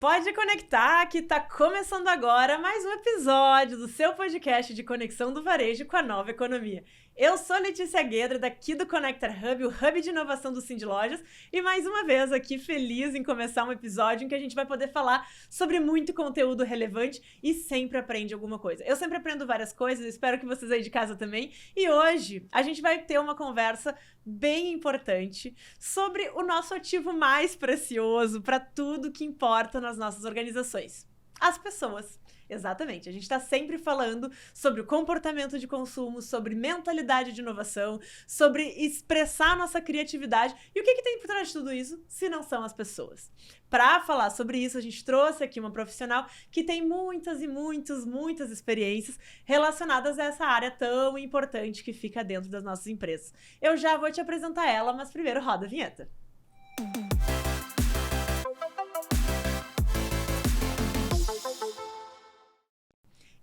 Pode conectar, que tá começando agora mais um episódio do seu podcast de conexão do varejo com a nova economia. Eu sou Letícia Guedra, daqui do Connector Hub, o hub de inovação do Cindy Lojas, e mais uma vez aqui feliz em começar um episódio em que a gente vai poder falar sobre muito conteúdo relevante e sempre aprende alguma coisa. Eu sempre aprendo várias coisas, espero que vocês aí de casa também, e hoje a gente vai ter uma conversa bem importante sobre o nosso ativo mais precioso para tudo que importa nas nossas organizações: as pessoas. Exatamente, a gente está sempre falando sobre o comportamento de consumo, sobre mentalidade de inovação, sobre expressar nossa criatividade. E o que tem por trás de tudo isso, se não são as pessoas? Para falar sobre isso, a gente trouxe aqui uma profissional que tem muitas experiências relacionadas a essa área tão importante que fica dentro das nossas empresas. Eu já vou te apresentar ela, mas primeiro roda a vinheta.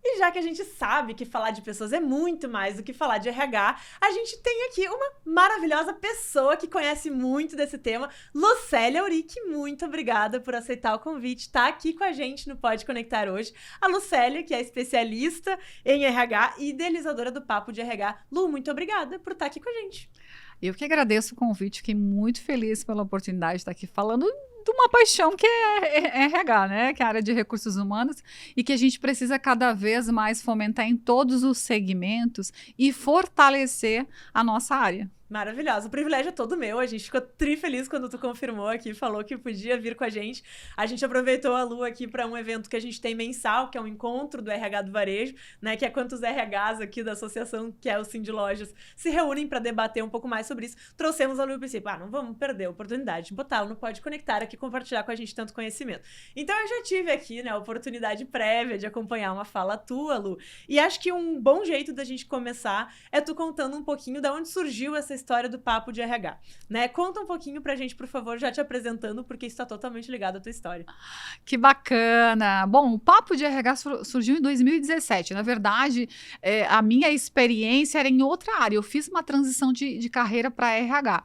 E já que a gente sabe que falar de pessoas é muito mais do que falar de RH, a gente tem aqui uma maravilhosa pessoa que conhece muito desse tema, Lucélia Auric. Muito obrigada por aceitar o convite, tá aqui com a gente no Pode Conectar hoje. A Lucélia, que é especialista em RH e idealizadora do Papo de RH. Lu, muito obrigada por estar aqui com a gente. Eu que agradeço o convite, fiquei muito feliz pela oportunidade de estar aqui falando de uma paixão que é RH, né? Que é a área de recursos humanos e que a gente precisa cada vez mais fomentar em todos os segmentos e fortalecer a nossa área. Maravilhosa, o privilégio é todo meu, a gente ficou feliz quando tu confirmou aqui, falou que podia vir com a gente. A gente aproveitou a Lu aqui para um evento que a gente tem mensal, que é um encontro do RH do varejo, né, que é quantos RHs aqui da associação, que é o Cindy Lojas, se reúnem para debater um pouco mais sobre isso. Trouxemos a Lu e pensei, não vamos perder a oportunidade de botá-la no Pode Conectar aqui, compartilhar com a gente tanto conhecimento. Então eu já tive aqui, né, a oportunidade prévia de acompanhar uma fala tua, Lu, e acho que um bom jeito da gente começar é tu contando um pouquinho de onde surgiu essa história do Papo de RH, né? Conta um pouquinho pra gente, por favor, já te apresentando, porque isso está totalmente ligado à tua história. Que bacana! Bom, o Papo de RH surgiu em 2017. Na verdade, a minha experiência era em outra área. Eu fiz uma transição de carreira para RH.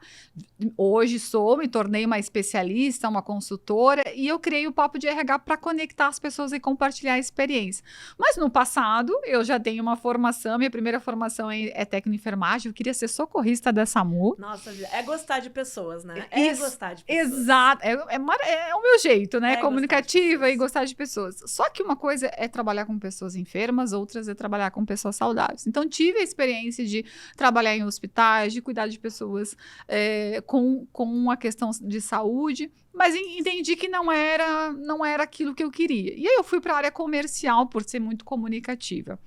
Hoje me tornei uma especialista, uma consultora, e eu criei o Papo de RH para conectar as pessoas e compartilhar a experiência. Mas no passado, eu já tenho uma formação, minha primeira formação é técnico em enfermagem, eu queria ser socorrista da SAMU. Nossa, é gostar de pessoas, né? Gostar de pessoas. Exato, é o meu jeito, né? Comunicativa e gostar de pessoas. Só que uma coisa é trabalhar com pessoas enfermas, outras é trabalhar com pessoas saudáveis. Então, tive a experiência de trabalhar em hospitais, de cuidar de pessoas com uma questão de saúde, mas entendi que não era aquilo que eu queria. E aí eu fui para a área comercial por ser muito comunicativa.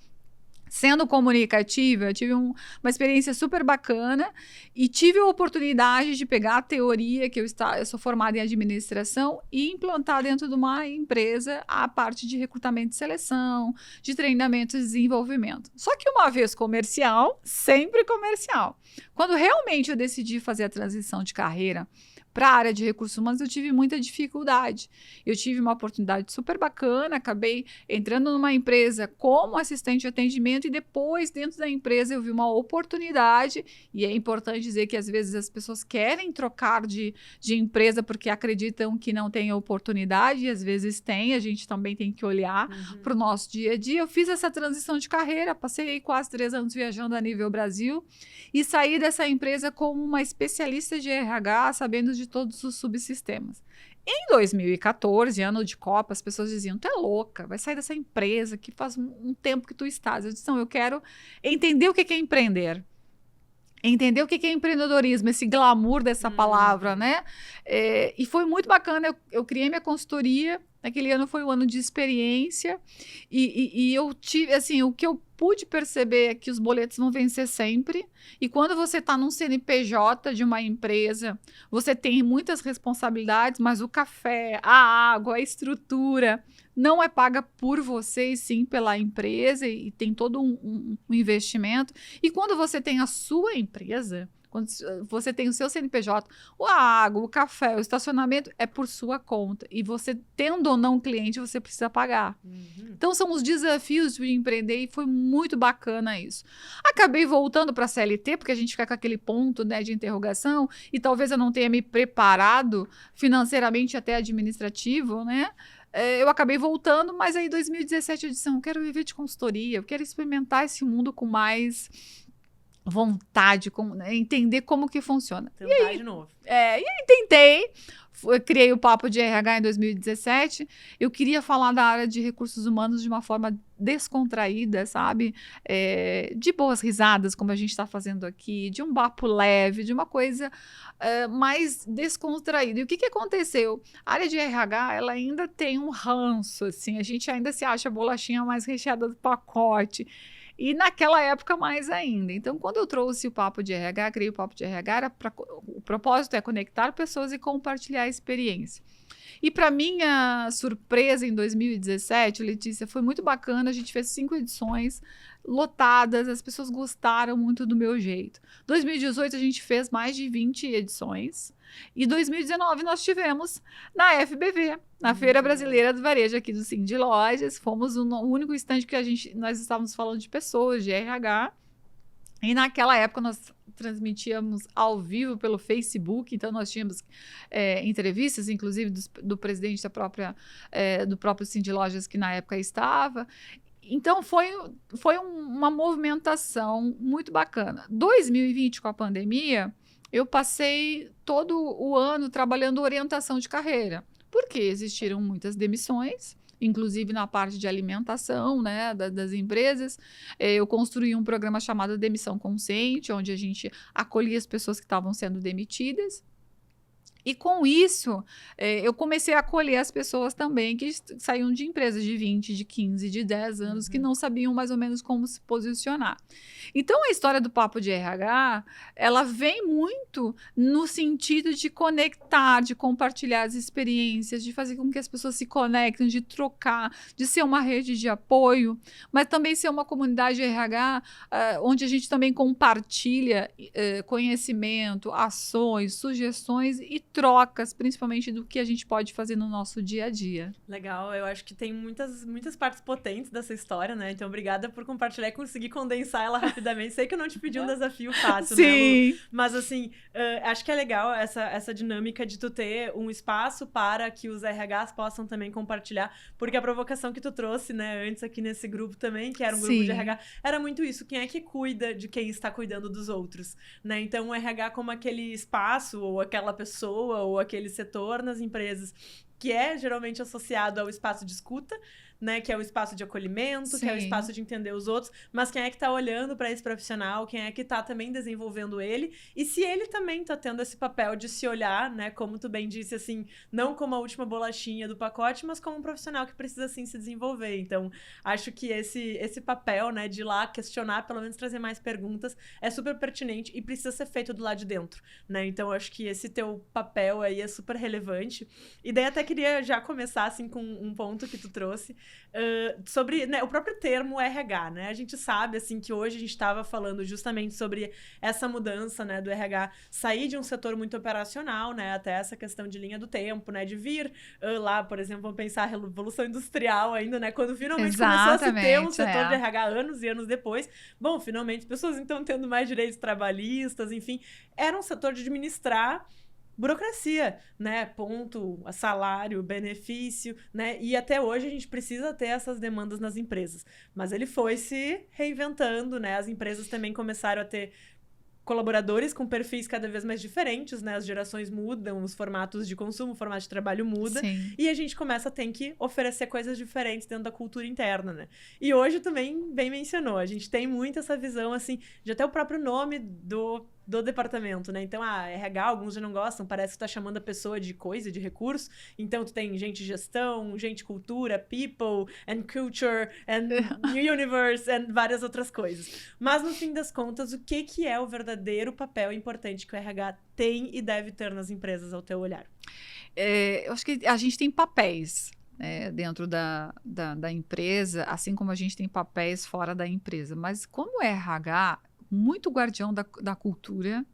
Sendo comunicativa, eu tive uma experiência super bacana e tive a oportunidade de pegar a teoria que eu sou formada em administração e implantar dentro de uma empresa a parte de recrutamento e seleção, de treinamento e desenvolvimento. Só que uma vez comercial, sempre comercial. Quando realmente eu decidi fazer a transição de carreira para a área de recursos humanos, eu tive muita dificuldade. Eu tive uma oportunidade super bacana, acabei entrando numa empresa como assistente de atendimento e depois, dentro da empresa, eu vi uma oportunidade, e é importante dizer que às vezes as pessoas querem trocar de empresa porque acreditam que não tem oportunidade, e às vezes tem, a gente também tem que olhar para o nosso dia a dia. Eu fiz essa transição de carreira, passei quase 3 anos viajando a nível Brasil e saí dessa empresa como uma especialista de RH, sabendo de todos os subsistemas. Em 2014, ano de Copa, as pessoas diziam, tu é louca, vai sair dessa empresa que faz um tempo que tu estás. Eu disse, não, eu quero entender o que é empreender. Entender o que é empreendedorismo, esse glamour dessa palavra, né? E foi muito bacana, eu criei minha consultoria, naquele ano foi um ano de experiência, e eu tive, assim, o que eu pude perceber é que os boletos vão vencer sempre, e quando você está num CNPJ de uma empresa, você tem muitas responsabilidades, mas o café, a água, a estrutura não é paga por você, e sim pela empresa, e tem todo um investimento. E quando você tem a sua empresa, quando você tem o seu CNPJ, a água, o café, o estacionamento é por sua conta. E você, tendo ou não cliente, você precisa pagar. Então, são os desafios de empreender e foi muito bacana isso. Acabei voltando para a CLT, porque a gente fica com aquele ponto, né, de interrogação, e talvez eu não tenha me preparado financeiramente até administrativo, né? eu acabei voltando, mas aí em 2017 eu disse, eu quero viver de consultoria, eu quero experimentar esse mundo com mais vontade, entender como que funciona. Tentar de novo. E aí tentei, criei o Papo de RH em 2017, eu queria falar da área de recursos humanos de uma forma descontraída, sabe? De boas risadas, como a gente está fazendo aqui, de um papo leve, de uma coisa mais descontraída. E o que aconteceu? A área de RH, ela ainda tem um ranço, assim, a gente ainda se acha a bolachinha mais recheada do pacote. E naquela época mais ainda. Então, quando eu trouxe o Papo de RH, criei o Papo de RH, o propósito é conectar pessoas e compartilhar a experiência. E para minha surpresa, em 2017, Letícia, foi muito bacana, a gente fez 5 edições lotadas, as pessoas gostaram muito do meu jeito. 2018 a gente fez mais de 20 edições. E 2019 nós tivemos na FBV, na Feira Brasileira do Varejo aqui do Cindy Lojas. Fomos o único stand que nós estávamos falando de pessoas, de RH. E naquela época nós transmitíamos ao vivo pelo Facebook, então nós tínhamos entrevistas, inclusive do presidente do próprio Cindy Lojas que na época estava. Então foi uma movimentação muito bacana. 2020, com a pandemia, eu passei todo o ano trabalhando orientação de carreira, porque existiram muitas demissões, inclusive na parte de alimentação, né, das empresas. Eu construí um programa chamado Demissão Consciente, onde a gente acolhia as pessoas que estavam sendo demitidas. E com isso, eu comecei a acolher as pessoas também que saíam de empresas de 20, de 15, de 10 anos, que não sabiam mais ou menos como se posicionar. Então, a história do Papo de RH, ela vem muito no sentido de conectar, de compartilhar as experiências, de fazer com que as pessoas se conectem, de trocar, de ser uma rede de apoio, mas também ser uma comunidade RH onde a gente também compartilha conhecimento, ações, sugestões e trocas, principalmente do que a gente pode fazer no nosso dia a dia. Legal, eu acho que tem muitas partes potentes dessa história, né? Então, obrigada por compartilhar e conseguir condensar ela rapidamente. Sei que eu não te pedi um desafio fácil, Sim. né, Lu? Mas, assim, acho que é legal essa dinâmica de tu ter um espaço para que os RHs possam também compartilhar, porque a provocação que tu trouxe, né, antes aqui nesse grupo também, que era um grupo de RH, era muito isso, quem é que cuida de quem está cuidando dos outros, né? Então, o RH como aquele espaço, ou aquela pessoa, ou aquele setor nas empresas que é geralmente associado ao espaço de escuta, né, que é o espaço de acolhimento, Sim. que é o espaço de entender os outros, mas quem é que tá olhando para esse profissional, quem é que tá também desenvolvendo ele, e se ele também tá tendo esse papel de se olhar, né, como tu bem disse, assim, não como a última bolachinha do pacote, mas como um profissional que precisa, assim, se desenvolver. Então, acho que esse papel, né, de ir lá questionar, pelo menos trazer mais perguntas, é super pertinente e precisa ser feito do lado de dentro, né, então acho que esse teu papel aí é super relevante. E daí até queria já começar, assim, com um ponto que tu trouxe, sobre, né, o próprio termo RH, né? A gente sabe, assim, que hoje a gente estava falando justamente sobre essa mudança, né, do RH sair de um setor muito operacional, né, até essa questão de linha do tempo, né, de vir lá, por exemplo, vamos pensar a Revolução Industrial ainda, né, quando finalmente começou a se ter um setor de RH anos e anos depois. Bom, finalmente as pessoas estão tendo mais direitos trabalhistas, enfim, era um setor de administrar burocracia, né? Ponto, salário, benefício, né? E até hoje a gente precisa ter essas demandas nas empresas. Mas ele foi se reinventando, né? As empresas também começaram a ter colaboradores com perfis cada vez mais diferentes, né? As gerações mudam, os formatos de consumo, o formato de trabalho muda. Sim. E a gente começa a ter que oferecer coisas diferentes dentro da cultura interna, né? E hoje também, bem mencionou, a gente tem muito essa visão, assim, de até o próprio nome do departamento, né? Então, RH, alguns já não gostam, parece que tá chamando a pessoa de coisa, de recurso. Então, tu tem gente gestão, gente cultura, people, and culture, and universe, and várias outras coisas. Mas, no fim das contas, o que é o verdadeiro papel importante que o RH tem e deve ter nas empresas, ao teu olhar? Eu acho que a gente tem papéis, né, dentro da empresa, assim como a gente tem papéis fora da empresa. Mas como RH, muito guardião da cultura,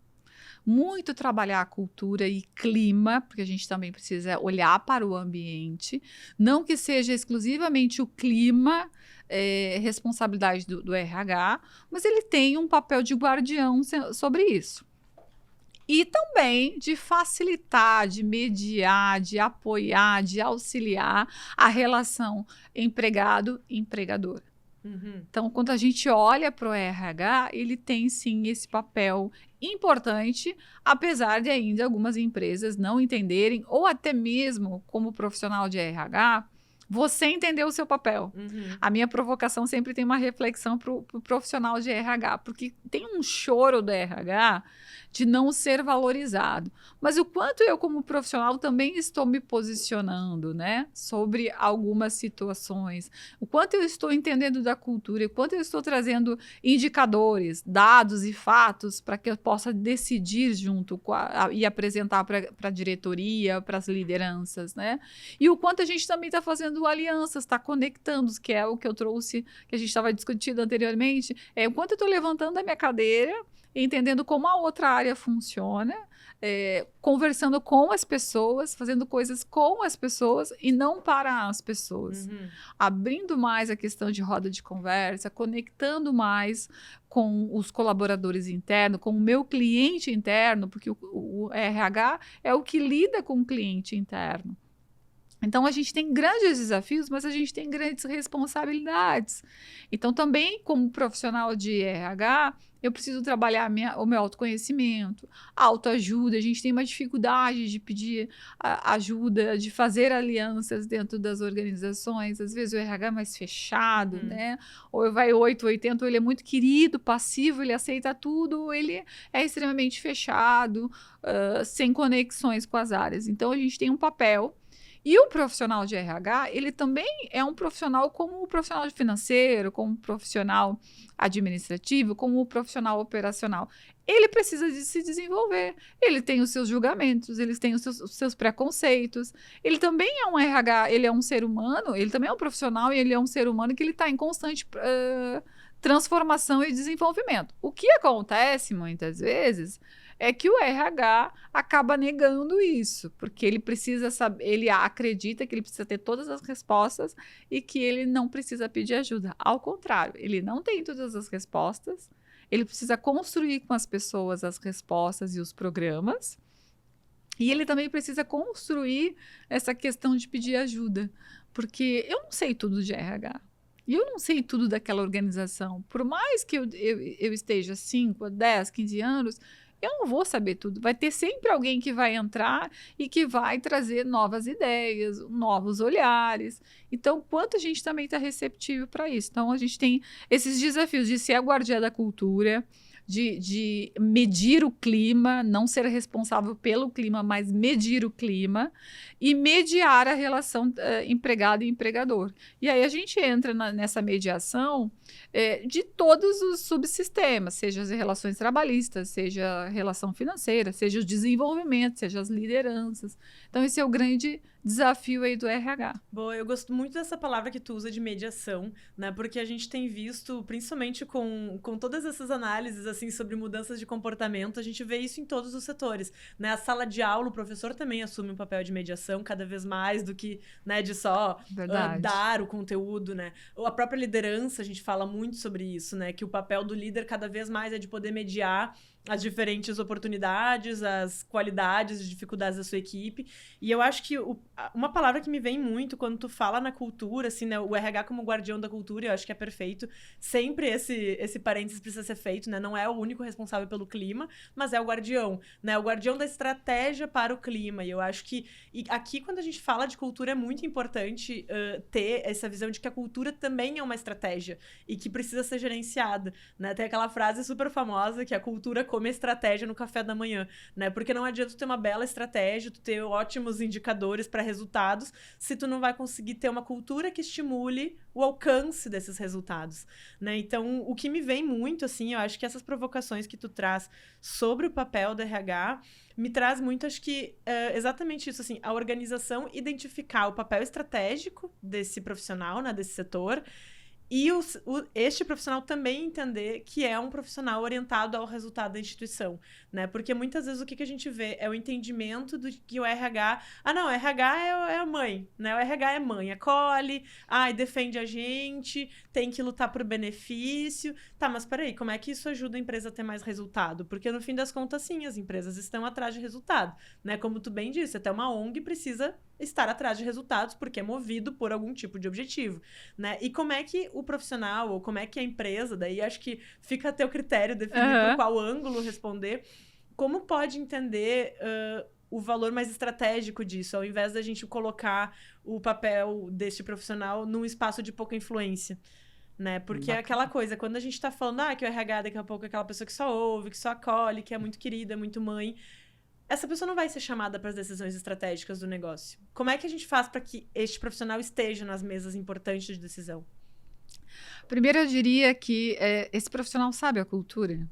muito trabalhar a cultura e clima, porque a gente também precisa olhar para o ambiente, não que seja exclusivamente o clima responsabilidade do RH, mas ele tem um papel de guardião sobre isso. E também de facilitar, de mediar, de apoiar, de auxiliar a relação empregado-empregador. Então, quando a gente olha para o RH, ele tem sim esse papel importante, apesar de ainda algumas empresas não entenderem, ou até mesmo como profissional de RH, você entendeu o seu papel. A minha provocação sempre tem uma reflexão para o profissional de RH, porque tem um choro do RH de não ser valorizado. Mas o quanto eu, como profissional, também estou me posicionando, né, sobre algumas situações, o quanto eu estou entendendo da cultura, o quanto eu estou trazendo indicadores, dados e fatos para que eu possa decidir junto e apresentar para a diretoria, para as lideranças, né? E o quanto a gente também está fazendo alianças, está conectando, que é o que eu trouxe, que a gente estava discutindo anteriormente, o quanto eu estou levantando a minha cadeira, entendendo como a outra área funciona, conversando com as pessoas, fazendo coisas com as pessoas e não para as pessoas. Abrindo mais a questão de roda de conversa, conectando mais com os colaboradores internos, com o meu cliente interno, porque o RH é o que lida com o cliente interno. Então, a gente tem grandes desafios, mas a gente tem grandes responsabilidades. Então, também, como profissional de RH, eu preciso trabalhar o meu autoconhecimento, autoajuda. A gente tem uma dificuldade de pedir ajuda, de fazer alianças dentro das organizações. Às vezes, o RH é mais fechado, né? Ou vai 880, ou ele é muito querido, passivo, ele aceita tudo, ou ele é extremamente fechado, sem conexões com as áreas. Então, a gente tem um papel. E o profissional de RH, ele também é um profissional como o profissional financeiro, como o profissional administrativo, como o profissional operacional. Ele precisa de se desenvolver. Ele tem os seus julgamentos, ele tem os seus preconceitos. Ele também é um RH, ele é um ser humano, ele também é um profissional e ele é um ser humano que ele está em constante transformação e desenvolvimento. O que acontece muitas vezes é que o RH acaba negando isso, porque ele precisa saber, ele acredita que ele precisa ter todas as respostas e que ele não precisa pedir ajuda. Ao contrário, ele não tem todas as respostas, ele precisa construir com as pessoas as respostas e os programas, e ele também precisa construir essa questão de pedir ajuda, porque eu não sei tudo de RH. E eu não sei tudo daquela organização. Por mais que eu esteja 5, 10, 15 anos, eu não vou saber tudo. Vai ter sempre alguém que vai entrar e que vai trazer novas ideias, novos olhares. Então, quanto a gente também está receptivo para isso? Então, a gente tem esses desafios de ser a guardiã da cultura, de medir o clima, não ser responsável pelo clima, mas medir o clima e mediar a relação empregado e empregador. E aí a gente entra nessa mediação de todos os subsistemas, seja as relações trabalhistas, seja a relação financeira, seja o desenvolvimento, seja as lideranças. Então, esse é o grande desafio aí do RH. Boa, eu gosto muito dessa palavra que tu usa de mediação, né? Porque a gente tem visto, principalmente com todas essas análises, assim, sobre mudanças de comportamento, a gente vê isso em todos os setores, né? A sala de aula, o professor também assume um papel de mediação cada vez mais do que, né, de só dar o conteúdo, né? Ou a própria liderança, a gente fala muito sobre isso, né? Que o papel do líder cada vez mais é de poder mediar as diferentes oportunidades, as qualidades e dificuldades da sua equipe. E eu acho que uma palavra que me vem muito quando tu fala na cultura, assim, né, o RH como guardião da cultura, eu acho que é perfeito. Sempre esse parênteses precisa ser feito, né? Não é o único responsável pelo clima, mas é o guardião, né? O guardião da estratégia para o clima. E eu acho que aqui, quando a gente fala de cultura, é muito importante ter essa visão de que a cultura também é uma estratégia e que precisa ser gerenciada, né? Tem aquela frase super famosa que a cultura come estratégia no café da manhã, né? Porque não adianta tu ter uma bela estratégia, tu ter ótimos indicadores para resultados, se tu não vai conseguir ter uma cultura que estimule o alcance desses resultados, né? Então, o que me vem muito, assim, eu acho que essas provocações que tu traz sobre o papel do RH me traz muito, acho que, exatamente isso, assim, a organização identificar o papel estratégico desse profissional, né, desse setor, E este profissional também entender que é um profissional orientado ao resultado da instituição, né? Porque muitas vezes o que a gente vê é o entendimento do que o RH... não, o RH é a mãe, né? O RH é mãe, acolhe, defende a gente, tem que lutar por benefício. Tá, mas peraí, como é que isso ajuda a empresa a ter mais resultado? Porque no fim das contas, sim, as empresas estão atrás de resultado, né? Como tu bem disse, até uma ONG precisa estar atrás de resultados porque é movido por algum tipo de objetivo, né? E como é que o profissional ou como é que a empresa, daí acho que fica a teu critério definir por qual ângulo responder, como pode entender o valor mais estratégico disso, ao invés da gente colocar o papel deste profissional num espaço de pouca influência, né? Porque é aquela coisa, quando a gente tá falando que o RH daqui a pouco é aquela pessoa que só ouve, que só acolhe, que é muito querida, é muito mãe, essa pessoa não vai ser chamada para as decisões estratégicas do negócio. Como é que a gente faz para que este profissional esteja nas mesas importantes de decisão? Primeiro, eu diria que esse profissional sabe a cultura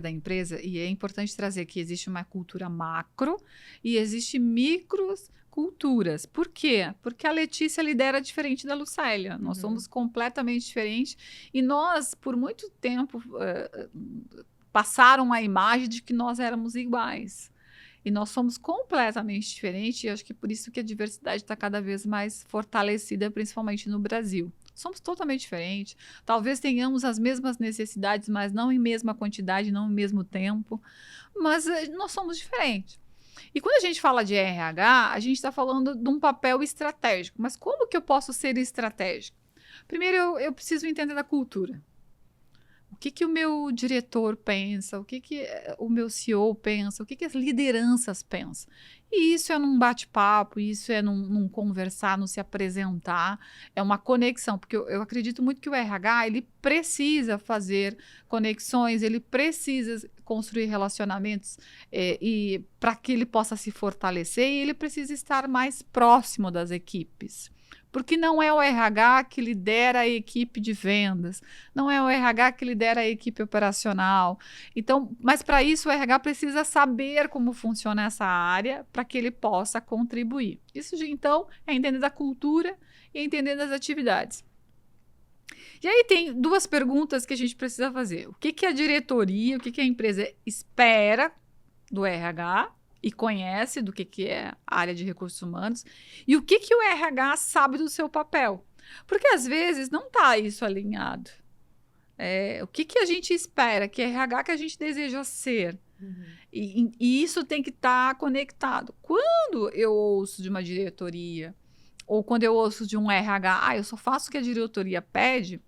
da empresa, e é importante trazer que existe uma cultura macro e existe microculturas. Por quê? Porque a Letícia lidera diferente da Lucélia. Nós somos completamente diferentes e nós, por muito tempo, passaram a imagem de que nós éramos iguais. E nós somos completamente diferentes, e acho que por isso que a diversidade está cada vez mais fortalecida, principalmente no Brasil. Somos totalmente diferentes, talvez tenhamos as mesmas necessidades, mas não em mesma quantidade, não em mesmo tempo, mas nós somos diferentes. E quando a gente fala de RH, a gente está falando de um papel estratégico, mas como que eu posso ser estratégico? Primeiro, eu preciso entender da cultura. O que o meu diretor pensa, o que o meu CEO pensa, o que as lideranças pensam. E isso é num bate-papo, isso é num conversar, no se apresentar, é uma conexão, porque eu acredito muito que o RH, ele precisa fazer conexões, ele precisa construir relacionamentos e para que ele possa se fortalecer, e ele precisa estar mais próximo das equipes. Porque não é o RH que lidera a equipe de vendas, não é o RH que lidera a equipe operacional. Então, mas para isso o RH precisa saber como funciona essa área para que ele possa contribuir. Isso, então, é entender da cultura e entender das atividades. E aí tem duas perguntas que a gente precisa fazer. O que a diretoria, o que a empresa espera do RH e conhece do que é a área de recursos humanos, e o que o RH sabe do seu papel. Porque, às vezes, não está isso alinhado. O que a gente espera, que RH que a gente deseja ser. E isso tem que estar conectado. Quando eu ouço de uma diretoria, ou quando eu ouço de um RH, eu só faço o que a diretoria pede,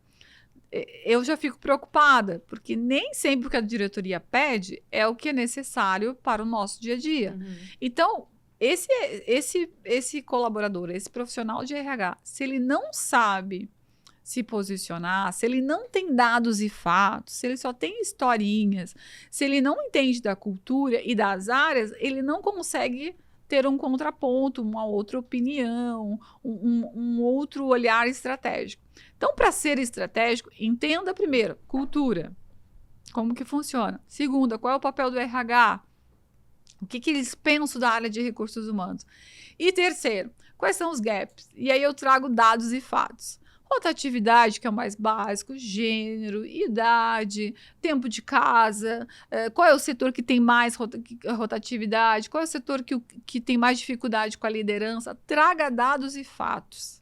eu já fico preocupada, porque nem sempre o que a diretoria pede é o que é necessário para o nosso dia a dia. Então, esse colaborador, esse profissional de RH, se ele não sabe se posicionar, se ele não tem dados e fatos, se ele só tem historinhas, se ele não entende da cultura e das áreas, ele não consegue ter um contraponto, uma outra opinião, um outro olhar estratégico. Então, para ser estratégico, entenda primeiro, cultura, como que funciona. Segunda, qual é o papel do RH? O que eles pensam da área de recursos humanos? E terceiro, quais são os gaps? E aí eu trago dados e fatos. Rotatividade, que é o mais básico, gênero, idade, tempo de casa, qual é o setor que tem mais rotatividade, qual é o setor que tem mais dificuldade com a liderança. Traga dados e fatos.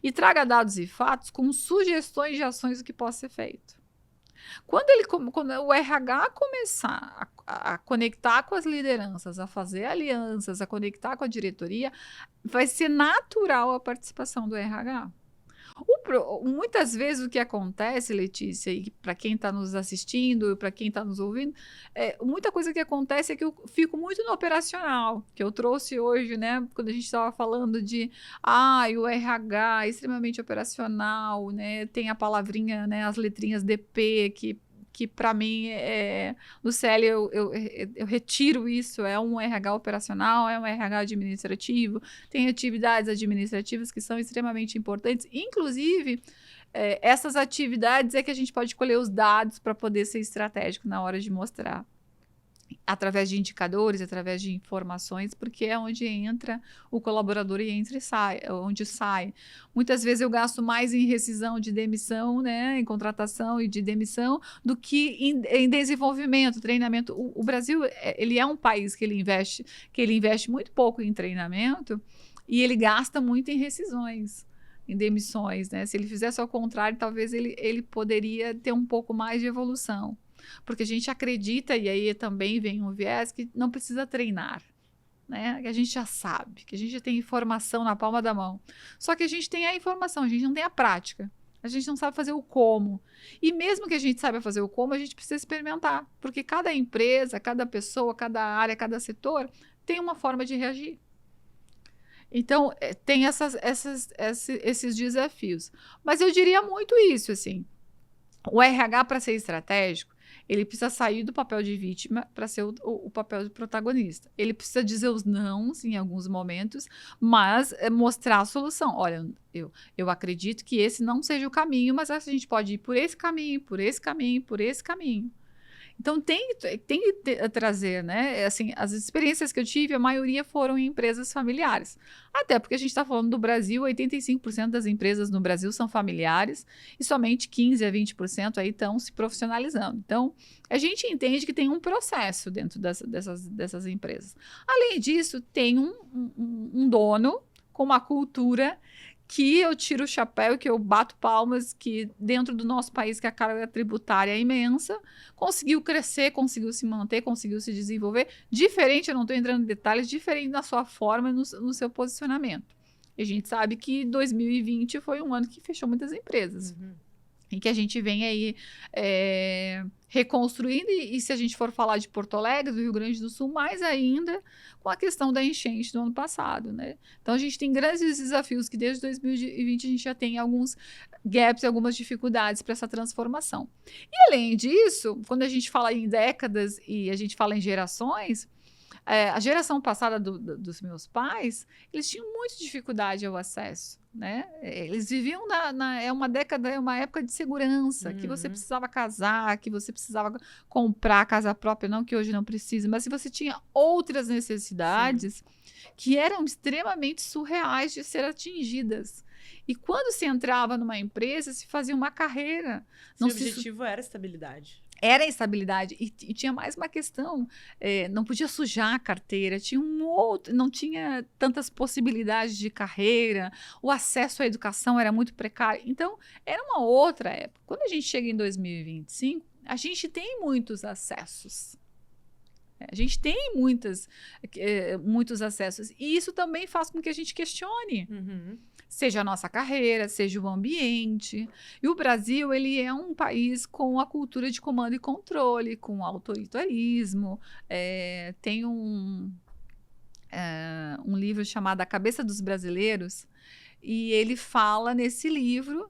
E traga dados e fatos com sugestões de ações do que possa ser feito. Quando o RH começar a conectar com as lideranças, a fazer alianças, a conectar com a diretoria, vai ser natural a participação do RH. Muitas vezes o que acontece, Letícia, e para quem está nos assistindo, para quem está nos ouvindo, muita coisa que acontece é que eu fico muito no operacional, que eu trouxe hoje, né, quando a gente estava falando de o RH é extremamente operacional, né, tem a palavrinha, né, as letrinhas DP, que para mim, no CL eu retiro isso, é um RH operacional, é um RH administrativo, tem atividades administrativas que são extremamente importantes, inclusive essas atividades é que a gente pode colher os dados para poder ser estratégico na hora de mostrar. através de indicadores, através de informações, porque é onde entra o colaborador e entra e sai, onde sai. Muitas vezes eu gasto mais em rescisão de demissão, né, em contratação e de demissão, do que em desenvolvimento, treinamento. O Brasil, ele é um país que ele investe muito pouco em treinamento e ele gasta muito em rescisões, em demissões, né? Se ele fizesse ao contrário, talvez ele poderia ter um pouco mais de evolução. Porque a gente acredita, e aí também vem um viés, que não precisa treinar, né? Que a gente já sabe, que a gente já tem informação na palma da mão. Só que a gente tem a informação, a gente não tem a prática. A gente não sabe fazer o como. E mesmo que a gente saiba fazer o como, a gente precisa experimentar. Porque cada empresa, cada pessoa, cada área, cada setor tem uma forma de reagir. Então, tem esses desafios. Mas eu diria muito isso, assim. O RH, para ser estratégico, ele precisa sair do papel de vítima para ser o papel de protagonista. Ele precisa dizer os nãos em alguns momentos, mas mostrar a solução. Olha, eu acredito que esse não seja o caminho, mas a gente pode ir por esse caminho, por esse caminho, por esse caminho. Então, tem que trazer, né? Assim, as experiências que eu tive, a maioria foram em empresas familiares. Até porque a gente está falando do Brasil, 85% das empresas no Brasil são familiares e somente 15% a 20% aí estão se profissionalizando. Então, a gente entende que tem um processo dentro dessas empresas. Além disso, tem um dono com uma cultura que eu tiro o chapéu, que eu bato palmas, que dentro do nosso país, que a carga tributária é imensa, conseguiu crescer, conseguiu se manter, conseguiu se desenvolver, diferente, eu não estou entrando em detalhes, diferente da sua forma, no seu posicionamento. E a gente sabe que 2020 foi um ano que fechou muitas empresas. Uhum. E que a gente vem aí reconstruindo, e se a gente for falar de Porto Alegre, do Rio Grande do Sul, mais ainda com a questão da enchente do ano passado, né? Então, a gente tem grandes desafios que desde 2020 a gente já tem alguns gaps, algumas dificuldades para essa transformação. E, além disso, quando a gente fala em décadas e a gente fala em gerações, a geração passada dos meus pais, eles tinham muita dificuldade ao acesso, né? Eles viviam uma época de segurança, que você precisava casar, que você precisava comprar casa própria, não que hoje não precisa, mas se você tinha outras necessidades que eram extremamente surreais de ser atingidas. E quando se entrava numa empresa, se fazia uma carreira. O objetivo era estabilidade. Era instabilidade e tinha mais uma questão, não podia sujar a carteira, não tinha tantas possibilidades de carreira, o acesso à educação era muito precário, então era uma outra época. Quando a gente chega em 2025, a gente tem muitos acessos. A gente tem muitos acessos e isso também faz com que a gente questione. Seja a nossa carreira, seja o ambiente. E o Brasil, ele é um país com a cultura de comando e controle, com autoritarismo. Tem um livro chamado A Cabeça dos Brasileiros, e ele fala nesse livro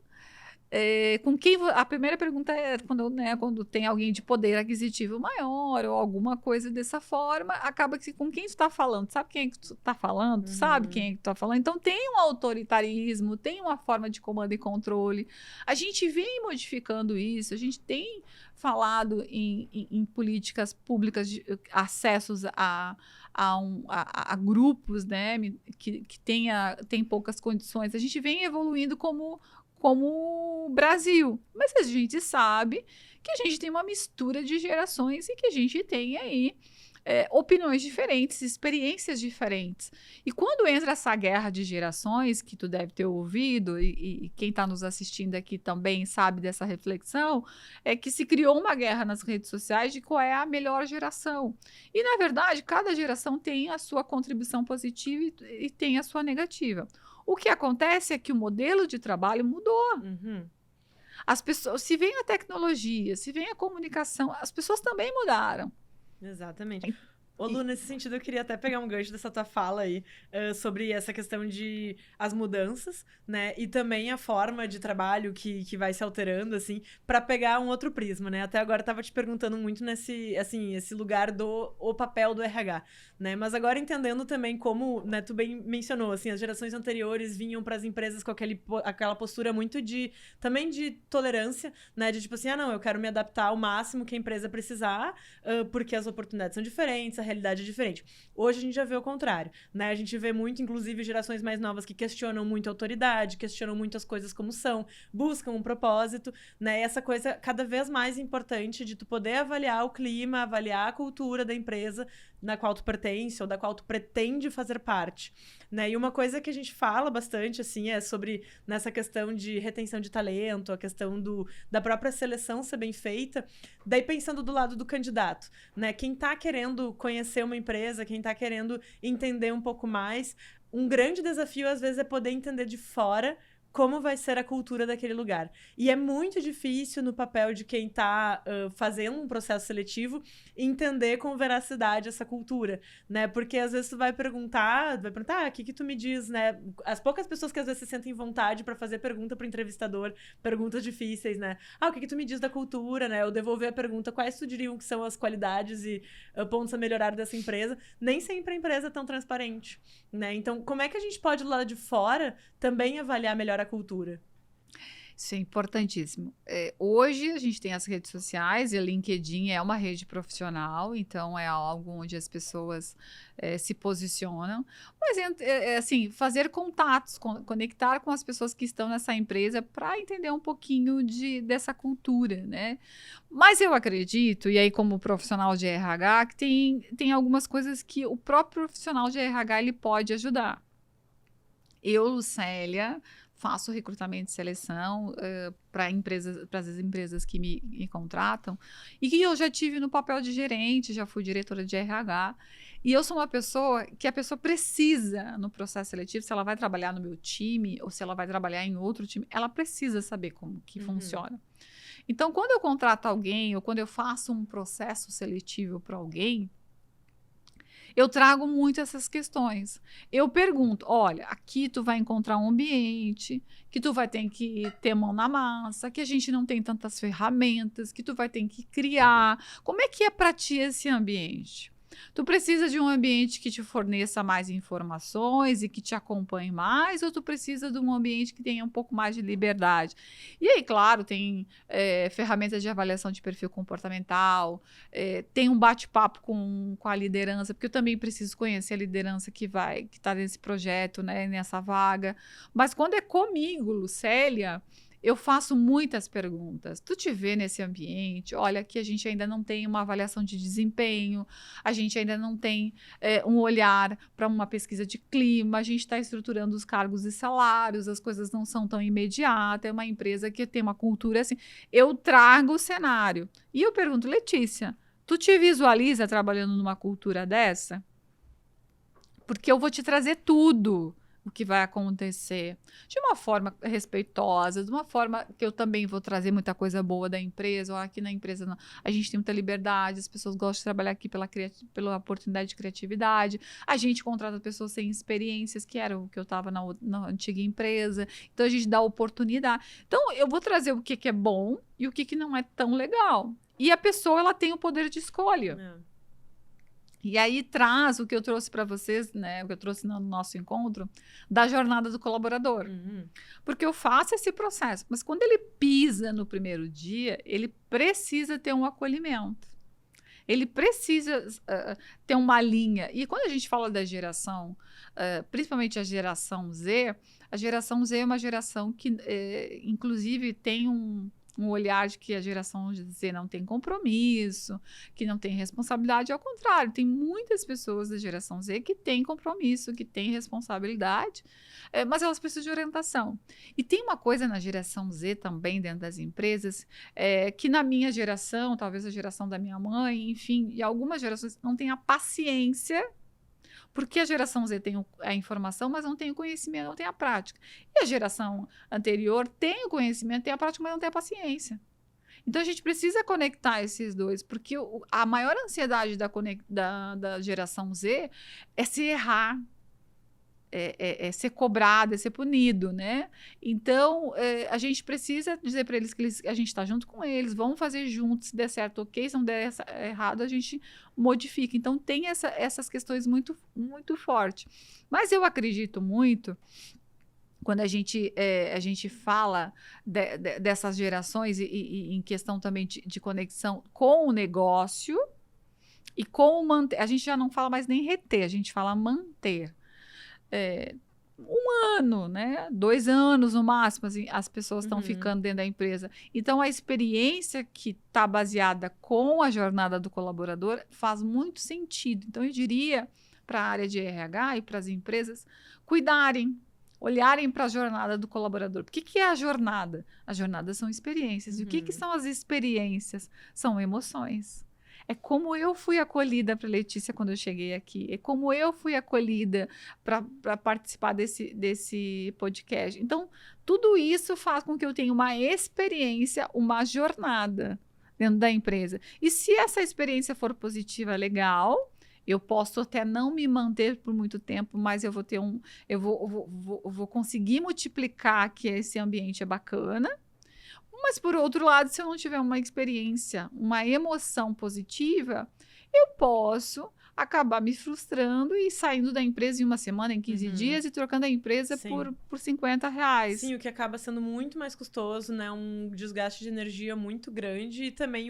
com quem... A primeira pergunta é quando tem alguém de poder aquisitivo maior ou alguma coisa dessa forma, acaba que com quem tu está falando? Sabe quem é que tu está falando? Sabe quem é que tu está falando? Então tem um autoritarismo, tem uma forma de comando e controle. A gente vem modificando isso, a gente tem falado em políticas públicas de acessos a grupos, né, que tem poucas condições. A gente vem evoluindo como Brasil, mas a gente sabe que a gente tem uma mistura de gerações e que a gente tem aí opiniões diferentes, experiências diferentes. E quando entra essa guerra de gerações, que tu deve ter ouvido, e quem está nos assistindo aqui também sabe dessa reflexão, é que se criou uma guerra nas redes sociais de qual é a melhor geração. E, na verdade, cada geração tem a sua contribuição positiva e tem a sua negativa. O que acontece é que o modelo de trabalho mudou. As pessoas, se vem a tecnologia, se vem a comunicação, as pessoas também mudaram. Exatamente. Ô, Lu, nesse sentido, eu queria até pegar um gancho dessa tua fala aí sobre essa questão de as mudanças, né? E também a forma de trabalho que vai se alterando, assim, para pegar um outro prisma, né? Até agora eu tava te perguntando muito nesse, assim, esse lugar do o papel do RH, né? Mas agora entendendo também como, né, tu bem mencionou, assim, as gerações anteriores vinham para as empresas com aquela postura muito de, também de tolerância, né? De tipo assim, não, eu quero me adaptar ao máximo que a empresa precisar, porque as oportunidades são diferentes, a realidade é diferente. Hoje a gente já vê o contrário, né? A gente vê muito, inclusive, gerações mais novas que questionam muito a autoridade, questionam muito as coisas como são, buscam um propósito, né? E essa coisa cada vez mais importante de tu poder avaliar o clima, avaliar a cultura da empresa na qual tu pertence ou da qual tu pretende fazer parte, né? E uma coisa que a gente fala bastante, assim, é sobre nessa questão de retenção de talento, a questão da própria seleção ser bem feita, daí pensando do lado do candidato, né? Quem tá querendo conhecer uma empresa, quem tá querendo entender um pouco mais, um grande desafio, às vezes, é poder entender de fora como vai ser a cultura daquele lugar. E é muito difícil no papel de quem está fazendo um processo seletivo entender com veracidade essa cultura, né? Porque às vezes tu vai perguntar, o que tu me diz, né? As poucas pessoas que às vezes se sentem vontade para fazer pergunta pro entrevistador, perguntas difíceis, né? O que tu me diz da cultura, né? Ou devolver a pergunta, quais tu diriam que são as qualidades e pontos a melhorar dessa empresa? Nem sempre a empresa é tão transparente, né? Então, como é que a gente pode, do lado de fora, também avaliar melhor a cultura? Isso é importantíssimo. Hoje a gente tem as redes sociais e a LinkedIn é uma rede profissional, então é algo onde as pessoas se posicionam. Mas, assim, fazer contatos, conectar com as pessoas que estão nessa empresa para entender um pouquinho dessa cultura, né? Mas eu acredito, e aí como profissional de RH, que tem algumas coisas que o próprio profissional de RH ele pode ajudar. Eu, Lucélia, faço recrutamento e seleção para as empresas que me contratam e que eu já tive no papel de gerente, já fui diretora de RH. E eu sou uma pessoa que a pessoa precisa, no processo seletivo, se ela vai trabalhar no meu time ou se ela vai trabalhar em outro time, ela precisa saber como que funciona. Então, quando eu contrato alguém ou quando eu faço um processo seletivo para alguém, eu trago muito essas questões. Eu pergunto, olha, aqui tu vai encontrar um ambiente que tu vai ter que ter mão na massa, que a gente não tem tantas ferramentas, que tu vai ter que criar. Como é que é para ti esse ambiente? Tu precisa de um ambiente que te forneça mais informações e que te acompanhe mais, ou tu precisa de um ambiente que tenha um pouco mais de liberdade? E aí, claro, tem ferramentas de avaliação de perfil comportamental, tem um bate-papo com a liderança, porque eu também preciso conhecer a liderança que está nesse projeto, né, nessa vaga. Mas quando é comigo, Lucélia, eu faço muitas perguntas. Tu te vê nesse ambiente? Olha, aqui a gente ainda não tem uma avaliação de desempenho, a gente ainda não tem um olhar para uma pesquisa de clima, a gente está estruturando os cargos e salários, as coisas não são tão imediatas, é uma empresa que tem uma cultura assim. Eu trago o cenário. E eu pergunto, Letícia, tu te visualiza trabalhando numa cultura dessa? Porque eu vou te trazer tudo o que vai acontecer, de uma forma respeitosa, de uma forma que eu também vou trazer muita coisa boa da empresa. Aqui na empresa não, a gente tem muita liberdade, as pessoas gostam de trabalhar aqui pela oportunidade de criatividade, a gente contrata pessoas sem experiências, que era o que eu estava na antiga empresa, então a gente dá oportunidade. Então eu vou trazer o que é bom e o que não é tão legal. E a pessoa ela tem o poder de escolha. E aí traz o que eu trouxe para vocês, né, o que eu trouxe no nosso encontro, da jornada do colaborador. Porque eu faço esse processo, mas quando ele pisa no primeiro dia, ele precisa ter um acolhimento. Ele precisa ter uma linha. E quando a gente fala da geração, principalmente a geração Z é uma geração que, inclusive, tem um olhar de que a geração Z não tem compromisso, que não tem responsabilidade. Ao contrário, tem muitas pessoas da geração Z que têm compromisso, que têm responsabilidade, mas elas precisam de orientação. E tem uma coisa na geração Z também, dentro das empresas, que na minha geração, talvez a geração da minha mãe, enfim, e algumas gerações não têm a paciência, porque a geração Z tem a informação, mas não tem o conhecimento, não tem a prática. E a geração anterior tem o conhecimento, tem a prática, mas não tem a paciência. Então, a gente precisa conectar esses dois, porque a maior ansiedade da geração Z é se errar, é ser cobrado, é ser punido, né? Então, a gente precisa dizer para eles que a gente está junto com eles, vamos fazer juntos, se der certo, ok, se não der errado, a gente modifica. Então, tem essas questões muito, muito fortes. Mas eu acredito muito, quando a gente fala dessas gerações e em questão também de conexão com o negócio e com o manter. A gente já não fala mais nem reter, a gente fala manter. 1 ano, né? 2 anos no máximo, assim, as pessoas estão ficando dentro da empresa. Então, a experiência que está baseada com a jornada do colaborador faz muito sentido. Então, eu diria para a área de RH e para as empresas cuidarem, olharem para a jornada do colaborador. O que é a jornada? A jornada são experiências. E o que são as experiências? São emoções. É como eu fui acolhida para Letícia quando eu cheguei aqui. É como eu fui acolhida para participar desse podcast. Então, tudo isso faz com que eu tenha uma experiência, uma jornada dentro da empresa. E se essa experiência for positiva, legal, eu posso até não me manter por muito tempo, mas eu vou ter eu vou conseguir multiplicar que esse ambiente é bacana. Mas, por outro lado, se eu não tiver uma experiência, uma emoção positiva, eu posso acabar me frustrando e saindo da empresa em 1 semana, em 15 dias e trocando a empresa por R$50. Sim, o que acaba sendo muito mais custoso, né? Um desgaste de energia muito grande e também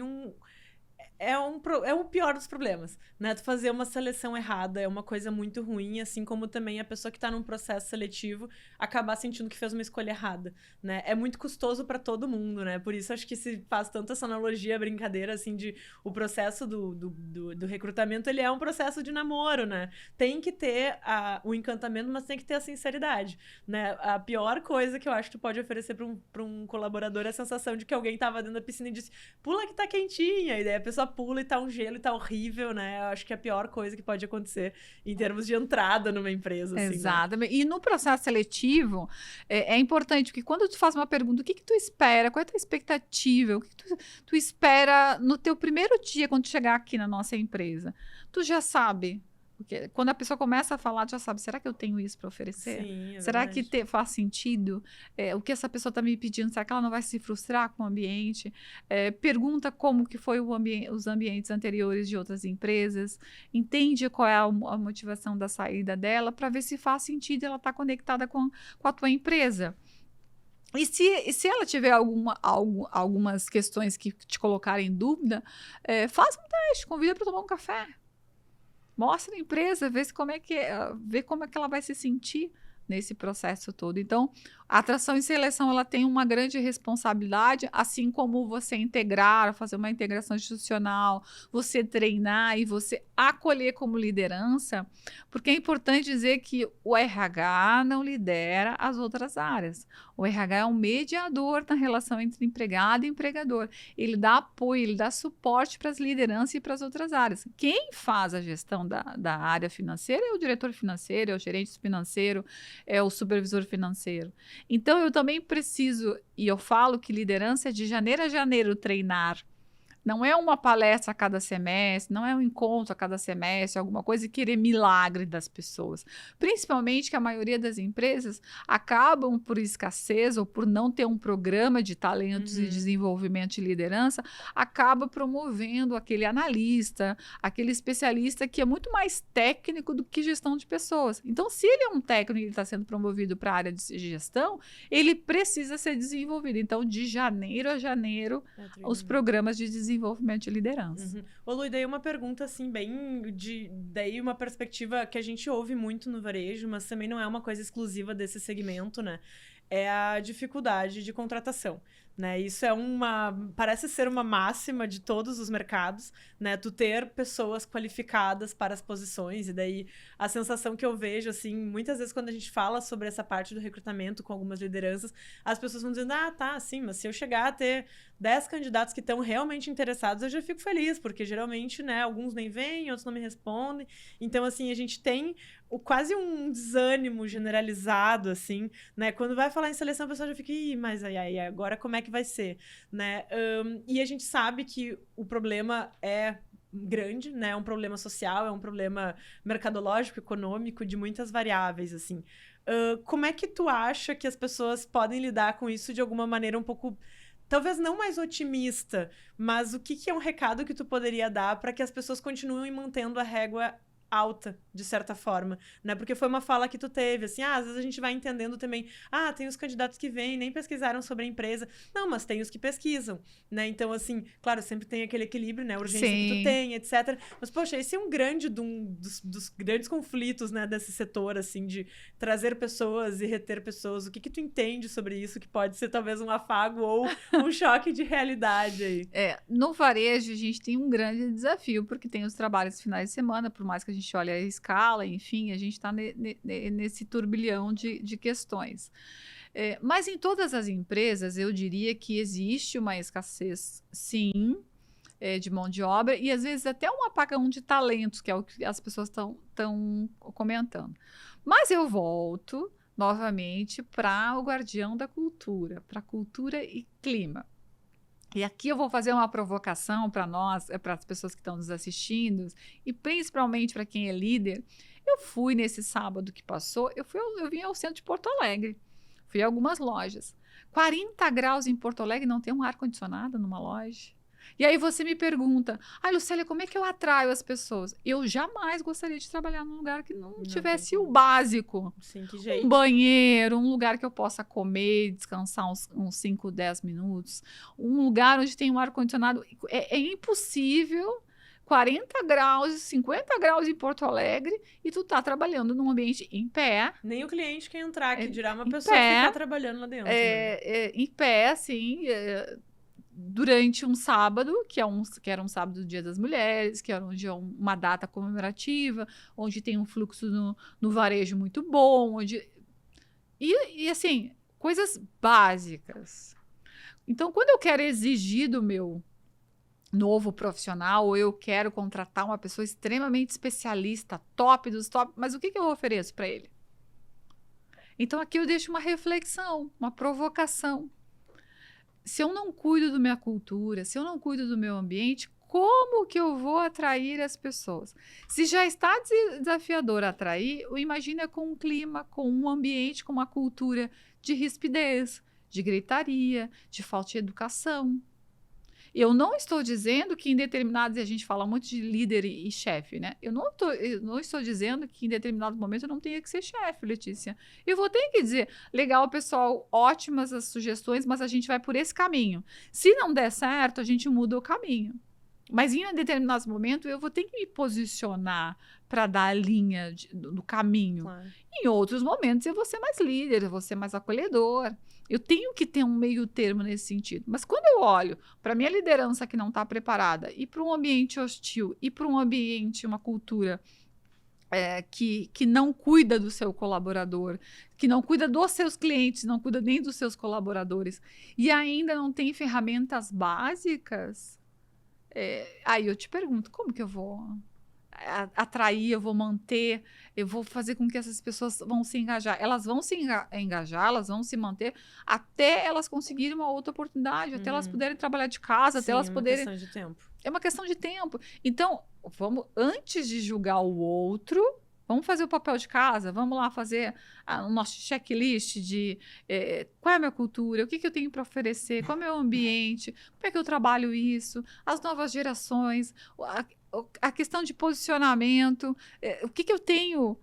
é o pior dos problemas, né? Tu fazer uma seleção errada é uma coisa muito ruim, assim como também a pessoa que tá num processo seletivo acabar sentindo que fez uma escolha errada, né? É muito custoso para todo mundo, né? Por isso acho que se faz tanto essa analogia, brincadeira, assim, de o processo do recrutamento, ele é um processo de namoro, né? Tem que ter o encantamento, mas tem que ter a sinceridade, né? A pior coisa que eu acho que tu pode oferecer para um colaborador é a sensação de que alguém tava dentro da piscina e disse, pula que tá quentinha, e daí a pessoa pula e tá um gelo e tá horrível, né? Eu acho que é a pior coisa que pode acontecer em termos de entrada numa empresa. Assim, exatamente. Né? E no processo seletivo, é importante, porque quando tu faz uma pergunta, o que tu espera? Qual é a tua expectativa? O que tu espera no teu primeiro dia quando tu chegar aqui na nossa empresa? Tu já sabe. Porque quando a pessoa começa a falar, já sabe, será que eu tenho isso para oferecer? Sim, será que faz sentido? O que essa pessoa está me pedindo, será que ela não vai se frustrar com o ambiente? Pergunta como que foi os ambientes anteriores de outras empresas, entende qual é a motivação da saída dela, para ver se faz sentido ela estar conectada com a tua empresa. E se ela tiver algumas questões que te colocarem em dúvida, faz um teste, convida para tomar um café. Mostra a empresa, vê como é que ela vai se sentir nesse processo todo. Então, a atração e seleção, ela tem uma grande responsabilidade, assim como você integrar, fazer uma integração institucional, você treinar e você acolher como liderança, porque é importante dizer que o RH não lidera as outras áreas. O RH é um mediador na relação entre empregado e empregador. Ele dá apoio, ele dá suporte para as lideranças e para as outras áreas. Quem faz a gestão da área financeira é o diretor financeiro, é o gerente financeiro, é o supervisor financeiro. Então, eu também preciso, e eu falo que liderança é de janeiro a janeiro treinar. Não é uma palestra a cada semestre, não é um encontro a cada semestre, alguma coisa e querer milagre das pessoas. Principalmente que a maioria das empresas acabam por escassez ou por não ter um programa de talentos e desenvolvimento de liderança, acaba promovendo aquele analista, aquele especialista que é muito mais técnico do que gestão de pessoas. Então, se ele é um técnico e está sendo promovido para a área de gestão, ele precisa ser desenvolvido. Então, de janeiro a janeiro, os programas de desenvolvimento de liderança. Ô, Lu, e daí uma pergunta, assim, daí uma perspectiva que a gente ouve muito no varejo, mas também não é uma coisa exclusiva desse segmento, né? É a dificuldade de contratação, né? Isso parece ser uma máxima de todos os mercados, né? Tu ter pessoas qualificadas para as posições, e daí a sensação que eu vejo, assim, muitas vezes quando a gente fala sobre essa parte do recrutamento com algumas lideranças, as pessoas vão dizendo, tá, sim, mas se eu chegar a ter 10 candidatos que estão realmente interessados, eu já fico feliz, porque geralmente, né, alguns nem vêm, outros não me respondem. Então, assim, a gente tem quase um desânimo generalizado, assim, né? Quando vai falar em seleção, a pessoa já fica, mas aí, agora como é que que vai ser, né? E a gente sabe que o problema é grande, né? É um problema social, é um problema mercadológico, econômico, de muitas variáveis, assim. Como é que tu acha que as pessoas podem lidar com isso de alguma maneira um pouco, talvez não mais otimista, mas o que é um recado que tu poderia dar para que as pessoas continuem mantendo a régua alta, de certa forma, né? Porque foi uma fala que tu teve, assim, às vezes a gente vai entendendo também, tem os candidatos que vêm, nem pesquisaram sobre a empresa. Não, mas tem os que pesquisam, né? Então, assim, claro, sempre tem aquele equilíbrio, né? A urgência que tu tem, etc. Mas, poxa, esse é um dos grandes conflitos, né, desse setor, assim, de trazer pessoas e reter pessoas. O que tu entende sobre isso, que pode ser talvez um afago ou um choque de realidade aí? No varejo, a gente tem um grande desafio, porque tem os trabalhos de finais de semana, por mais que a gente olhe a escala, enfim, a gente está nesse turbilhão de questões. Mas em todas as empresas, eu diria que existe uma escassez, sim, de mão de obra, e às vezes até um apagão de talentos, que é o que as pessoas estão comentando. Mas eu volto novamente para o guardião da cultura, para cultura e clima. E aqui eu vou fazer uma provocação para nós, para as pessoas que estão nos assistindo, e principalmente para quem é líder. Eu fui nesse sábado que passou, eu vim ao centro de Porto Alegre, fui a algumas lojas. 40 graus em Porto Alegre, não tem um ar-condicionado numa loja. E aí você me pergunta, Lucélia, como é que eu atraio as pessoas? Eu jamais gostaria de trabalhar num lugar que não tivesse o básico. Sim, que jeito. Um banheiro, um lugar que eu possa comer, descansar uns 5, 10 minutos. Um lugar onde tem um ar-condicionado. É impossível, 40 graus, 50 graus em Porto Alegre, e tu tá trabalhando num ambiente em pé. Nem o cliente quer entrar, que dirá uma pessoa ficar trabalhando lá dentro. Né? Em pé, assim... durante um sábado, que era um sábado do Dia das Mulheres, que era uma data comemorativa, onde tem um fluxo no varejo muito bom, e assim, coisas básicas. Então, quando eu quero exigir do meu novo profissional, ou eu quero contratar uma pessoa extremamente especialista, top dos top, mas o que eu ofereço para ele? Então, aqui eu deixo uma reflexão, uma provocação. Se eu não cuido da minha cultura, se eu não cuido do meu ambiente, como que eu vou atrair as pessoas? Se já está desafiador atrair, imagina com um clima, com um ambiente, com uma cultura de rispidez, de gritaria, de falta de educação. Eu não estou dizendo que em determinados, e a gente fala muito de líder e chefe, né? Eu não estou dizendo que em determinado momento eu não tenha que ser chefe, Letícia. Eu vou ter que dizer, legal, pessoal, ótimas as sugestões, mas a gente vai por esse caminho. Se não der certo, a gente muda o caminho. Mas em determinados momentos eu vou ter que me posicionar para dar a linha do caminho. Claro. Em outros momentos eu vou ser mais líder, eu vou ser mais acolhedor. Eu tenho que ter um meio termo nesse sentido. Mas quando eu olho para a minha liderança que não está preparada e para um ambiente hostil e para um ambiente, uma cultura que não cuida do seu colaborador, que não cuida dos seus clientes, não cuida nem dos seus colaboradores e ainda não tem ferramentas básicas, aí eu te pergunto, como que eu vou atrair, eu vou manter, eu vou fazer com que essas pessoas vão se engajar. Elas vão se engajar, elas vão se manter até elas conseguirem uma outra oportunidade, até elas puderem trabalhar de casa, até elas poderem... É uma questão de tempo. É uma questão de tempo. Então, vamos, antes de julgar o outro, vamos fazer o papel de casa, vamos lá fazer o nosso checklist de qual é a minha cultura, o que eu tenho para oferecer, qual é o meu ambiente, como é que eu trabalho isso, as novas gerações, a questão de posicionamento, o que eu tenho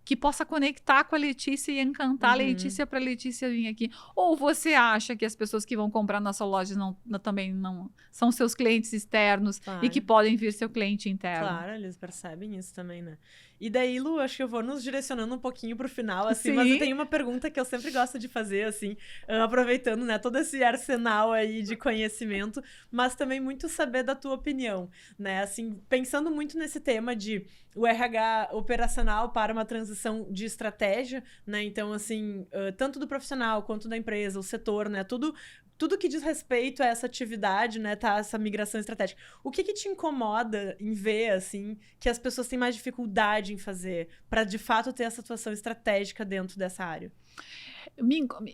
que possa conectar com a Letícia e encantar a Letícia para a Letícia vir aqui. Ou você acha que as pessoas que vão comprar na sua loja também não são seus clientes externos, claro, e que podem vir seu cliente interno? Claro, eles percebem isso também, né? E daí, Lu, acho que eu vou nos direcionando um pouquinho pro final, assim, Sim. Mas eu tenho uma pergunta que eu sempre gosto de fazer, assim, aproveitando, né, todo esse arsenal aí de conhecimento, mas também muito saber da tua opinião, né? Assim, pensando muito nesse tema de o RH operacional para uma transição de estratégia, né? Então, assim, tanto do profissional quanto da empresa, o setor, né? Tudo que diz respeito a essa atividade, né, tá, essa migração estratégica. O que te incomoda em ver, assim, que as pessoas têm mais dificuldade em fazer para, de fato, ter essa atuação estratégica dentro dessa área?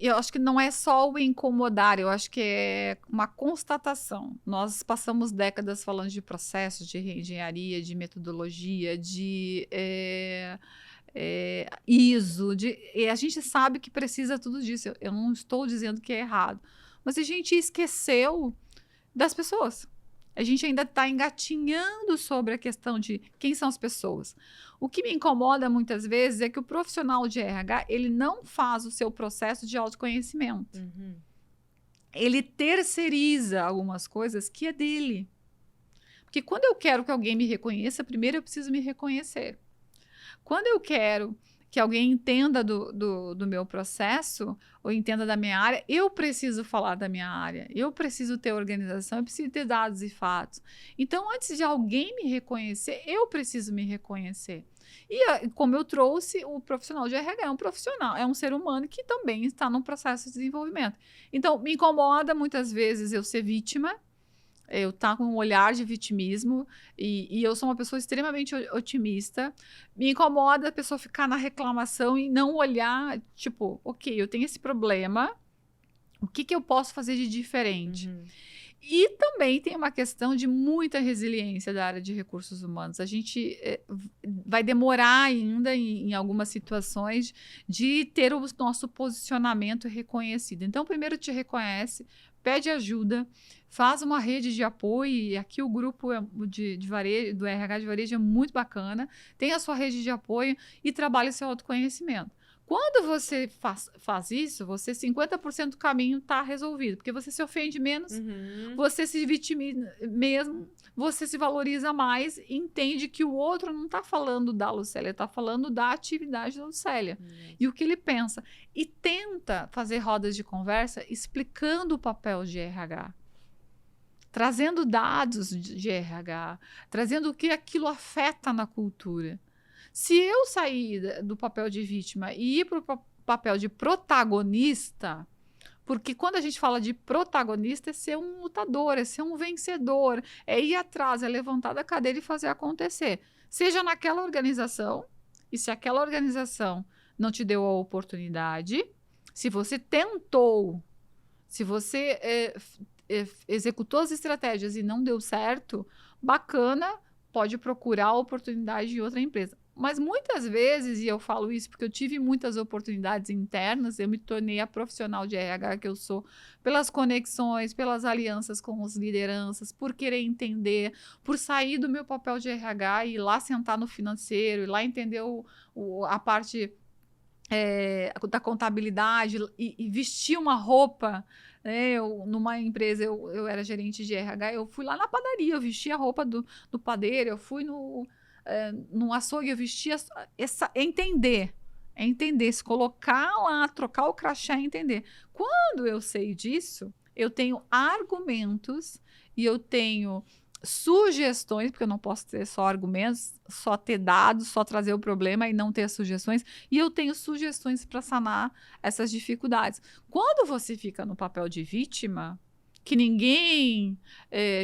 Eu acho que não é só o incomodar, eu acho que é uma constatação. Nós passamos décadas falando de processos, de reengenharia, de metodologia, de ISO, e a gente sabe que precisa tudo disso. Eu não estou dizendo que é errado, mas a gente esqueceu das pessoas. A gente ainda está engatinhando sobre a questão de quem são as pessoas. O que me incomoda muitas vezes é que o profissional de RH, ele não faz o seu processo de autoconhecimento. Uhum. Ele terceiriza algumas coisas que é dele. Porque quando eu quero que alguém me reconheça, primeiro eu preciso me reconhecer. Quando eu quero que alguém entenda do meu processo ou entenda da minha área, eu preciso falar da minha área, eu preciso ter organização, eu preciso ter dados e fatos. Então, antes de alguém me reconhecer, eu preciso me reconhecer. E como eu trouxe, o profissional de RH é um profissional, é um ser humano que também está num processo de desenvolvimento. Então, me incomoda muitas vezes eu ser vítima, eu estar com um olhar de vitimismo, e eu sou uma pessoa extremamente otimista. Me incomoda a pessoa ficar na reclamação e não olhar, tipo, ok, eu tenho esse problema, o que eu posso fazer de diferente? Uhum. E também tem uma questão de muita resiliência da área de recursos humanos. A gente vai demorar ainda em algumas situações de ter o nosso posicionamento reconhecido. Então, primeiro te reconhece, pede ajuda, faz uma rede de apoio, e aqui o grupo de varejo, do RH de varejo é muito bacana, tem a sua rede de apoio e trabalha o seu autoconhecimento. Quando você faz isso, 50% do caminho está resolvido, porque você se ofende menos, você se vitimiza mesmo, você se valoriza mais e entende que o outro não está falando da Lucélia, está falando da atividade da Lucélia e o que ele pensa. E tenta fazer rodas de conversa explicando o papel de RH, trazendo dados de RH, trazendo o que aquilo afeta na cultura. Se eu sair do papel de vítima e ir para o papel de protagonista, porque quando a gente fala de protagonista é ser um lutador, é ser um vencedor, é ir atrás, é levantar da cadeira e fazer acontecer. Seja naquela organização, e se aquela organização não te deu a oportunidade, se você tentou, se você executou as estratégias e não deu certo, bacana, pode procurar a oportunidade em outra empresa. Mas muitas vezes, e eu falo isso porque eu tive muitas oportunidades internas, eu me tornei a profissional de RH que eu sou, pelas conexões, pelas alianças com as lideranças, por querer entender, por sair do meu papel de RH e ir lá sentar no financeiro, ir lá entender a parte da contabilidade e vestir uma roupa. Numa empresa, eu era gerente de RH, eu fui lá na padaria, eu vesti a roupa do padeiro, eu fui no açougue, eu vestia entender, se colocar lá, trocar o crachá e entender. Quando eu sei disso, eu tenho argumentos e eu tenho sugestões, porque eu não posso ter só argumentos, só ter dados, só trazer o problema e não ter sugestões, e eu tenho sugestões para sanar essas dificuldades. Quando você fica no papel de vítima, que ninguém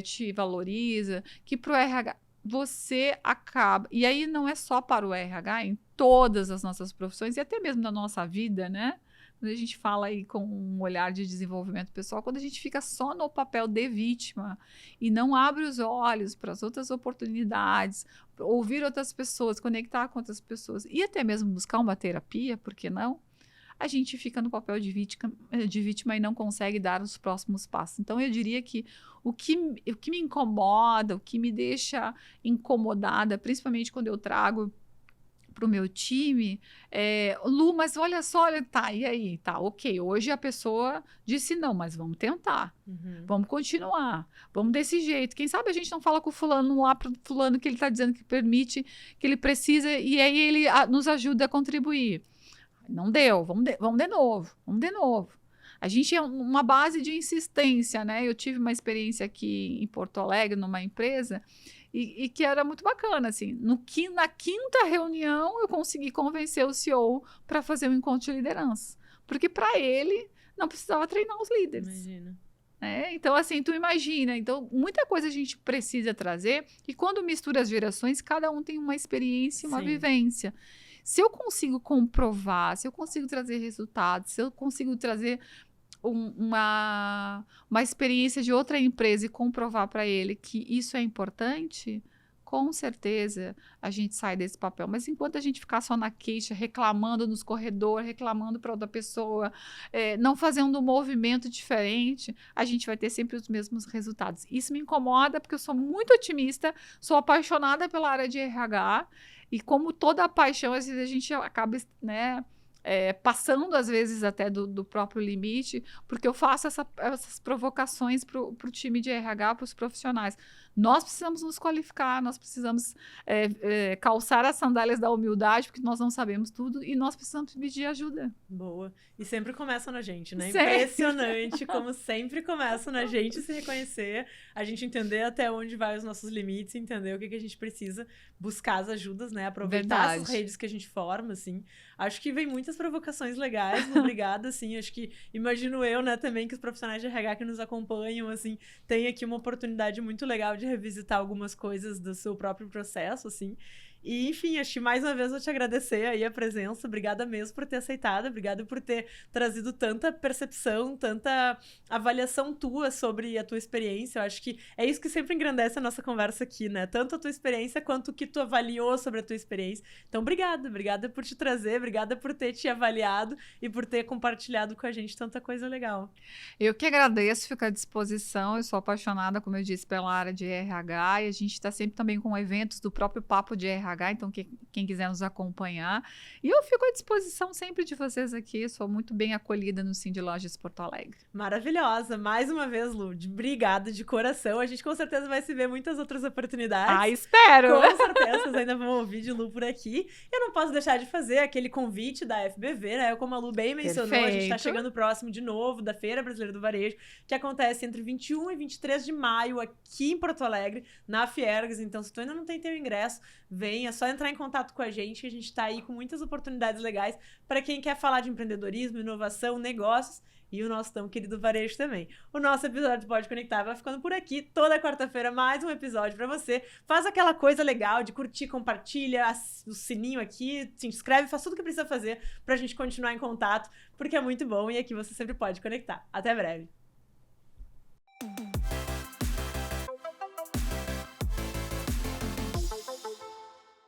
te valoriza, que pro RH você acaba, e aí não é só para o RH, em todas as nossas profissões e até mesmo na nossa vida, né? Quando a gente fala aí com um olhar de desenvolvimento pessoal, quando a gente fica só no papel de vítima e não abre os olhos para as outras oportunidades, ouvir outras pessoas, conectar com outras pessoas e até mesmo buscar uma terapia, por que não? A gente fica no papel de vítima e não consegue dar os próximos passos. Então, eu diria que o que me incomoda, o que me deixa incomodada, principalmente quando eu trago para o meu time, Lu, mas olha só, tá, e aí? Tá, ok, hoje a pessoa disse não, mas vamos tentar, vamos continuar, vamos desse jeito. Quem sabe a gente não fala com o fulano lá para o fulano que ele está dizendo que permite, que ele precisa, e aí ele nos ajuda a contribuir. Não deu, vamos de novo. A gente é uma base de insistência, né? Eu tive uma experiência aqui em Porto Alegre, numa empresa, e que era muito bacana, assim. Na quinta reunião, eu consegui convencer o CEO para fazer um encontro de liderança. Porque para ele, não precisava treinar os líderes. Imagina. Então, assim, tu imagina. Então, muita coisa a gente precisa trazer, e quando mistura as gerações, cada um tem uma experiência, uma vivência. Se eu consigo comprovar, se eu consigo trazer resultados, se eu consigo trazer uma experiência de outra empresa e comprovar para ele que isso é importante, com certeza a gente sai desse papel. Mas enquanto a gente ficar só na queixa, reclamando nos corredores, reclamando para outra pessoa, não fazendo um movimento diferente, a gente vai ter sempre os mesmos resultados. Isso me incomoda porque eu sou muito otimista, sou apaixonada pela área de RH e como toda a paixão, às vezes a gente acaba, né, passando às vezes até do próprio limite, porque eu faço essas provocações para o time de RH, para os profissionais. Nós precisamos nos qualificar, nós precisamos calçar as sandálias da humildade, porque nós não sabemos tudo e nós precisamos pedir ajuda. Boa. E sempre começa na gente, né? Sempre. Impressionante como sempre começa na gente se reconhecer, a gente entender até onde vai os nossos limites, entender o que a gente precisa, buscar as ajudas, né? Aproveitar essas redes que a gente forma, assim. Acho que vem muitas provocações legais, obrigada, assim. Acho que, imagino eu, né, também que os profissionais de RH que nos acompanham, assim, têm aqui uma oportunidade muito legal de revisitar algumas coisas do seu próprio processo, assim. E, enfim, acho que mais uma vez eu te agradecer aí a presença. Obrigada mesmo por ter aceitado. Obrigada por ter trazido tanta percepção, tanta avaliação tua sobre a tua experiência. Eu acho que é isso que sempre engrandece a nossa conversa aqui, né? Tanto a tua experiência quanto o que tu avaliou sobre a tua experiência. Então, obrigada. Obrigada por te trazer. Obrigada por ter te avaliado e por ter compartilhado com a gente tanta coisa legal. Eu que agradeço, fico à disposição. Eu sou apaixonada, como eu disse, pela área de RH e a gente está sempre também com eventos do próprio Papo de RH. Então, quem quiser nos acompanhar. E eu fico à disposição sempre de vocês aqui. Sou muito bem acolhida no Cindy Lojas Porto Alegre. Maravilhosa. Mais uma vez, Lu, obrigada de coração. A gente com certeza vai se ver muitas outras oportunidades. Espero! Com certeza, vocês ainda vão ouvir de Lu por aqui. Eu não posso deixar de fazer aquele convite da FBV, né? Como a Lu bem mencionou, Perfeito. A gente está chegando próximo de novo da Feira Brasileira do Varejo, que acontece entre 21 e 23 de maio aqui em Porto Alegre, na Fiergs. Então, se tu ainda não tem teu ingresso, vem, é só entrar em contato com a gente, que a gente está aí com muitas oportunidades legais para quem quer falar de empreendedorismo, inovação, negócios e o nosso tão querido varejo também. O nosso episódio do Pode Conectar vai ficando por aqui. Toda quarta-feira, mais um episódio para você. Faz aquela coisa legal de curtir, compartilha, o sininho aqui, se inscreve, faz tudo o que precisa fazer para a gente continuar em contato, porque é muito bom e aqui você sempre pode conectar. Até breve!